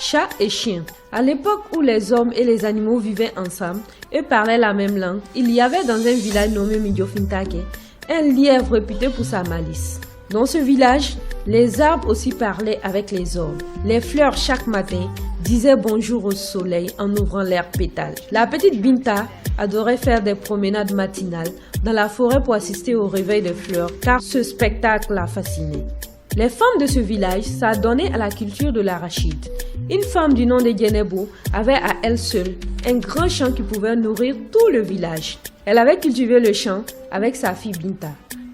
chat et chien. À l'époque où les hommes et les animaux vivaient ensemble et parlaient la même langue, il y avait dans un village nommé Midiofintake un lièvre réputé pour sa malice. Dans ce village, les arbres aussi parlaient avec les hommes. Les fleurs chaque matin disaient bonjour au soleil en ouvrant leurs pétales. La petite Binta adorait faire des promenades matinales dans la forêt pour assister au réveil des fleurs car ce spectacle la fascinait. Les femmes de ce village s'adonnaient à la culture de l'arachide. Une femme du nom de Djenebou avait à elle seule un grand champ qui pouvait nourrir tout le village. Elle avait cultivé le champ avec sa fille Binta.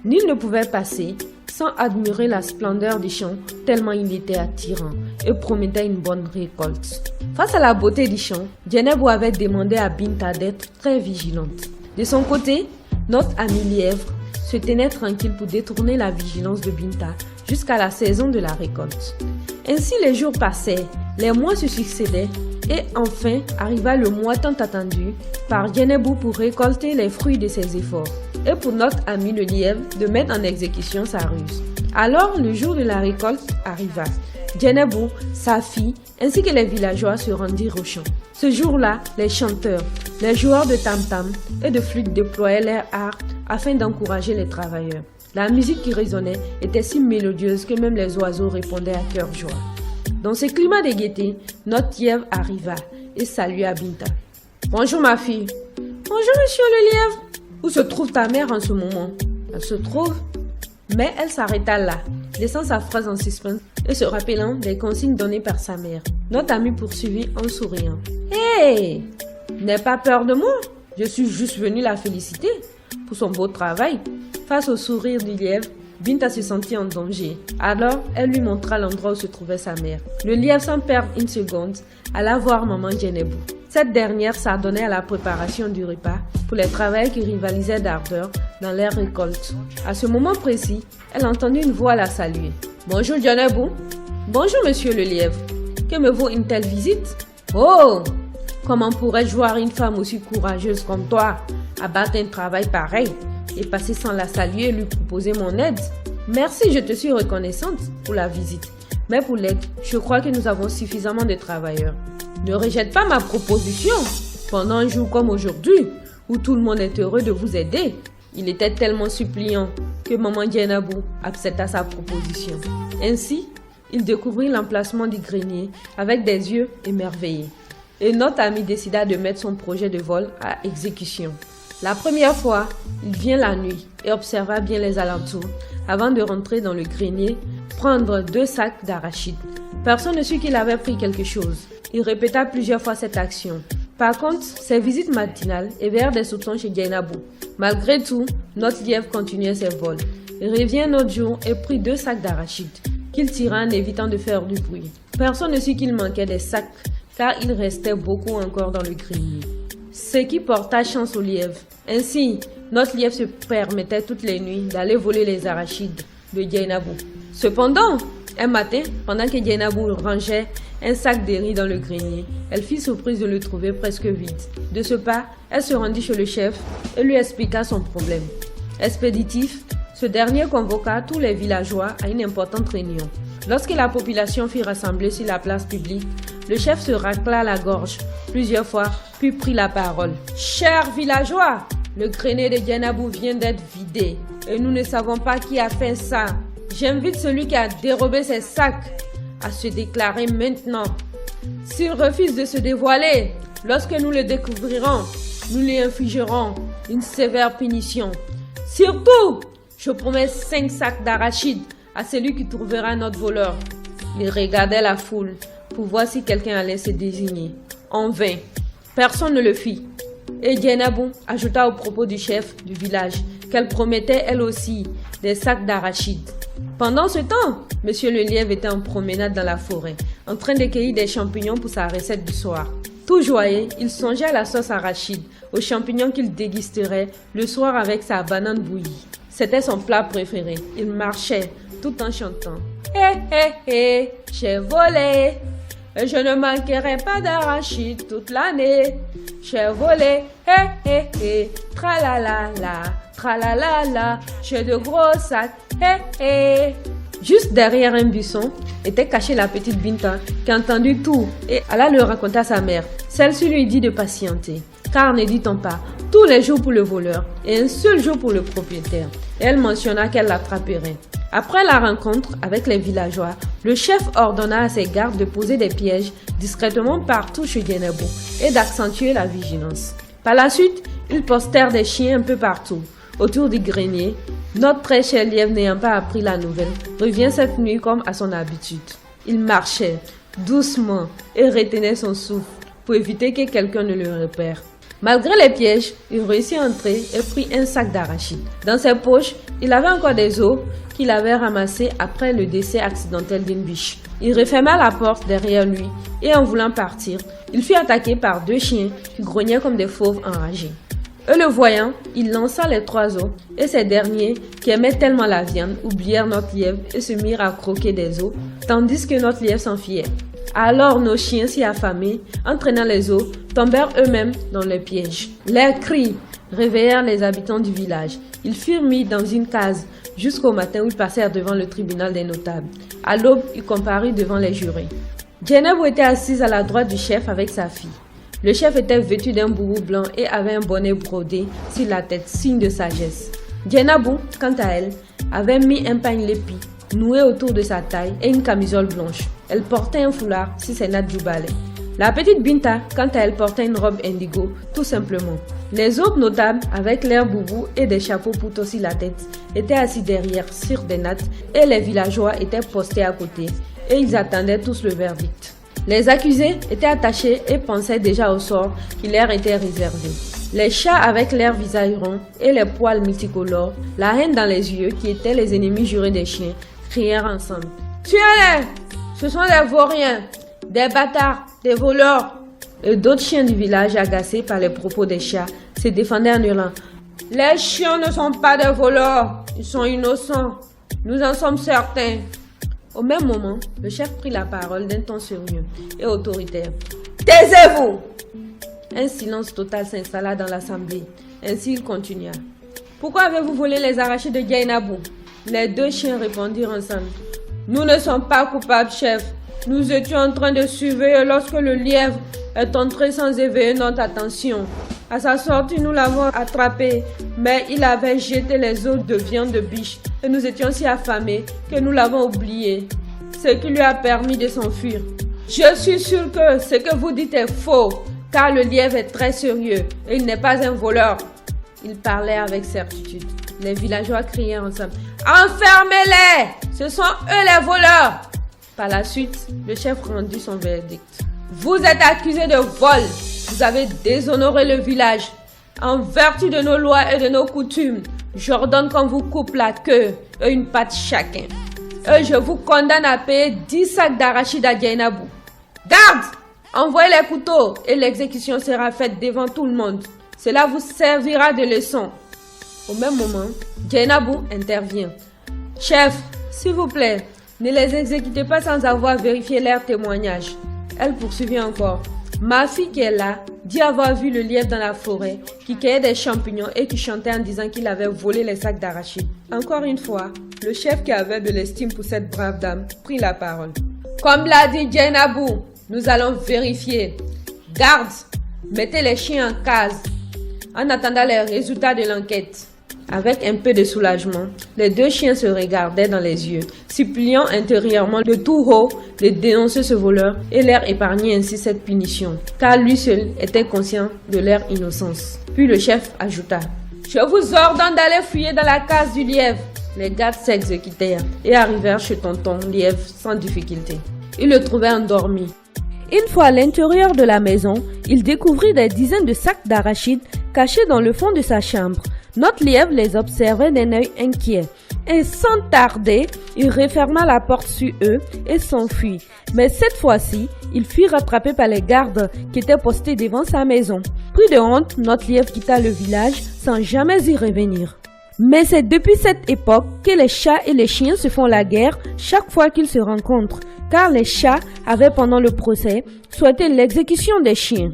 Nul ne pouvait passer sans admirer la splendeur du champ tellement il était attirant et promettait une bonne récolte. Face à la beauté du champ, Djenebou avait demandé à Binta d'être très vigilante. De son côté, notre ami lièvre se tenait tranquille pour détourner la vigilance de Binta jusqu'à la saison de la récolte. Ainsi les jours passaient, les mois se succédaient et enfin arriva le mois tant attendu par Djenebou pour récolter les fruits de ses efforts et pour notre ami le lièvre de mettre en exécution sa ruse. Alors le jour de la récolte arriva. Djenebou, sa fille, ainsi que les villageois se rendirent au champ. Ce jour-là, les chanteurs, les joueurs de tam-tam et de flûte déployaient leur art afin d'encourager les travailleurs. La musique qui résonnait était si mélodieuse que même les oiseaux répondaient à cœur joie. Dans ce climat de gaieté, notre lièvre arriva et salua Binta. « Bonjour ma fille. »« Bonjour monsieur le lièvre. Où se trouve ta mère en ce moment ?»« Elle se trouve. » Mais elle s'arrêta là, laissant sa phrase en suspens et se rappelant des consignes données par sa mère. Notre ami poursuivit en souriant. « Hé, n'aie pas peur de moi. Je suis juste venu la féliciter pour son beau travail. » Face au sourire du lièvre, Binta se sentit en danger. Alors, elle lui montra l'endroit où se trouvait sa mère. Le lièvre, sans perdre une seconde, alla voir maman Djenebou. Cette dernière s'adonnait à la préparation du repas pour les travailleurs qui rivalisaient d'ardeur dans leur récolte. À ce moment précis, elle entendit une voix la saluer. « Bonjour Djenebou. »« Bonjour monsieur le lièvre. Que me vaut une telle visite ?»« Oh, comment pourrais-je voir une femme aussi courageuse comme toi abattre un travail pareil et passer sans la saluer et lui proposer mon aide? Merci, je te suis reconnaissante pour la visite. Mais pour l'aide, je crois que nous avons suffisamment de travailleurs. Ne rejette pas ma proposition. Pendant un jour comme aujourd'hui, où tout le monde est heureux de vous aider, il était tellement suppliant que maman Djenebou accepta sa proposition. Ainsi, il découvrit l'emplacement du grenier avec des yeux émerveillés. Et notre ami décida de mettre son projet de vol à exécution. La première fois, il vient la nuit et observa bien les alentours avant de rentrer dans le grenier, prendre 2 sacs d'arachides. Personne ne sut qu'il avait pris quelque chose. Il répéta plusieurs fois cette action. Par contre, ses visites matinales éveillèrent des soupçons chez Djenebou. Malgré tout, notre lièvre continuait ses vols. Il revint un autre jour et prit 2 sacs d'arachides qu'il tira en évitant de faire du bruit. Personne ne sut qu'il manquait des sacs car il restait beaucoup encore dans le grenier. Ce qui porta chance au lièvre. Ainsi, notre lièvre se permettait toutes les nuits d'aller voler les arachides de Djenebou. Cependant, un matin, pendant que Djenebou rangeait un sac de riz dans le grenier, elle fut surprise de le trouver presque vide. De ce pas, elle se rendit chez le chef et lui expliqua son problème. Expéditif, ce dernier convoqua tous les villageois à une importante réunion. Lorsque la population fut rassemblée sur la place publique, le chef se racla la gorge plusieurs fois, puis prit la parole. « Chers villageois, le grenier de Djenebou vient d'être vidé et nous ne savons pas qui a fait ça. J'invite celui qui a dérobé ces sacs à se déclarer maintenant. S'il refuse de se dévoiler, lorsque nous le découvrirons, nous lui infligerons une sévère punition. Surtout, je promets 5 sacs d'arachides à celui qui trouvera notre voleur. » Il regardait la foule pour voir si quelqu'un allait se désigner. En vain, personne ne le fit. Et Djenebou ajouta au propos du chef du village qu'elle promettait elle aussi des sacs d'arachides. Pendant ce temps, monsieur le lièvre était en promenade dans la forêt, en train de cueillir des champignons pour sa recette du soir. Tout joyeux, il songeait à la sauce arachide, aux champignons qu'il dégusterait le soir avec sa banane bouillie. C'était son plat préféré. Il marchait tout en chantant. Hé, hé, hé, j'ai volé. Et je ne manquerai pas d'arachide toute l'année. J'ai volé. Hé, hé, hé, tralalala, tralalala. J'ai de gros sacs. Hé, hé. Juste derrière un buisson était cachée la petite Binta qui entendit tout et alla le raconter à sa mère. Celle-ci lui dit de patienter, car ne dit-on pas tous les jours pour le voleur et un seul jour pour le propriétaire. Et elle mentionna qu'elle l'attraperait. Après la rencontre avec les villageois, le chef ordonna à ses gardes de poser des pièges discrètement partout chez Djenebou et d'accentuer la vigilance. Par la suite, ils postèrent des chiens un peu partout. Autour du grenier, notre très cher lièvre n'ayant pas appris la nouvelle, revient cette nuit comme à son habitude. Il marchait doucement et retenait son souffle pour éviter que quelqu'un ne le repère. Malgré les pièges, il réussit à entrer et prit un sac d'arachides. Dans ses poches, il avait encore des os qu'il avait ramassés après le décès accidentel d'une biche. Il referma la porte derrière lui et en voulant partir, il fut attaqué par 2 chiens qui grognaient comme des fauves enragés. Eux le voyant, il lança les 3 os et ces derniers, qui aimaient tellement la viande, oublièrent notre lièvre et se mirent à croquer des os, tandis que notre lièvre s'enfuyait. Alors nos chiens si affamés, entraînant les os, tombèrent eux-mêmes dans le piège. Leurs cris réveillèrent les habitants du village. Ils furent mis dans une case jusqu'au matin où ils passèrent devant le tribunal des notables. À l'aube, ils comparurent devant les jurés. Djenebou était assise à la droite du chef avec sa fille. Le chef était vêtu d'un boubou blanc et avait un bonnet brodé sur la tête, signe de sagesse. Djenebou, quant à elle, avait mis un pagne lépi noué autour de sa taille et une camisole blanche. Elle portait un foulard sur ses nattes du balai. La petite Binta, quant à elle, portait une robe indigo, tout simplement. Les autres notables, avec leurs boubous et des chapeaux poteaux sur la tête, étaient assis derrière sur des nattes et les villageois étaient postés à côté et ils attendaient tous le verdict. Les accusés étaient attachés et pensaient déjà au sort qui leur était réservé. Les chats avec leurs visages ronds et les poils multicolores, la haine dans les yeux qui étaient les ennemis jurés des chiens, crièrent ensemble. « Tuez-les! Ce sont des vauriens, des bâtards, des voleurs !» Et d'autres chiens du village, agacés par les propos des chats, se défendaient en hurlant. « Les chiens ne sont pas des voleurs, ils sont innocents, nous en sommes certains. » Au même moment, le chef prit la parole d'un ton sérieux et autoritaire. « Taisez-vous !» Un silence total s'installa dans l'assemblée. Ainsi il continua. « Pourquoi avez-vous volé les arachides de Djenebou ?» Les 2 chiens répondirent ensemble. « Nous ne sommes pas coupables, chef. Nous étions en train de surveiller lorsque le lièvre est entré sans éveiller notre attention. À sa sortie, nous l'avons attrapé, mais il avait jeté les os de viande de biche et nous étions si affamés que nous l'avons oublié, ce qui lui a permis de s'enfuir. Je suis sûr que ce que vous dites est faux, car le lièvre est très sérieux et il n'est pas un voleur. » Il parlait avec certitude. Les villageois crièrent ensemble. « Enfermez-les! Ce sont eux les voleurs !» Par la suite, le chef rendit son verdict. « Vous êtes accusés de vol. Vous avez déshonoré le village. En vertu de nos lois et de nos coutumes, j'ordonne qu'on vous coupe la queue et une patte chacun. Et je vous condamne à payer 10 sacs d'arachides à Djenebou. Garde! Envoyez les couteaux et l'exécution sera faite devant tout le monde. Cela vous servira de leçon. » Au même moment, Djenebou intervient. « Chef, s'il vous plaît, ne les exécutez pas sans avoir vérifié leurs témoignages. » Elle poursuivit encore. « Ma fille qui est là dit avoir vu le lièvre dans la forêt, qui cueillait des champignons et qui chantait en disant qu'il avait volé les sacs d'arachides. » Encore une fois, le chef qui avait de l'estime pour cette brave dame prit la parole. « Comme l'a dit Djenebou, nous allons vérifier. Garde, mettez les chiens en case en attendant les résultats de l'enquête. » Avec un peu de soulagement, les 2 chiens se regardaient dans les yeux, suppliant intérieurement de tout haut de dénoncer ce voleur et leur épargner ainsi cette punition, car lui seul était conscient de leur innocence. Puis le chef ajouta. « Je vous ordonne d'aller fouiller dans la case du lièvre. » Les gardes s'exécutèrent et arrivèrent chez tonton lièvre sans difficulté. Ils le trouvaient endormi. Une fois à l'intérieur de la maison, il découvrit des dizaines de sacs d'arachides cachés dans le fond de sa chambre. Notre lièvre les observait d'un œil inquiet. Et sans tarder, il referma la porte sur eux et s'enfuit. Mais cette fois-ci, il fut rattrapé par les gardes qui étaient postés devant sa maison. Pris de honte, notre lièvre quitta le village sans jamais y revenir. Mais c'est depuis cette époque que les chats et les chiens se font la guerre chaque fois qu'ils se rencontrent, car les chats avaient pendant le procès souhaité l'exécution des chiens.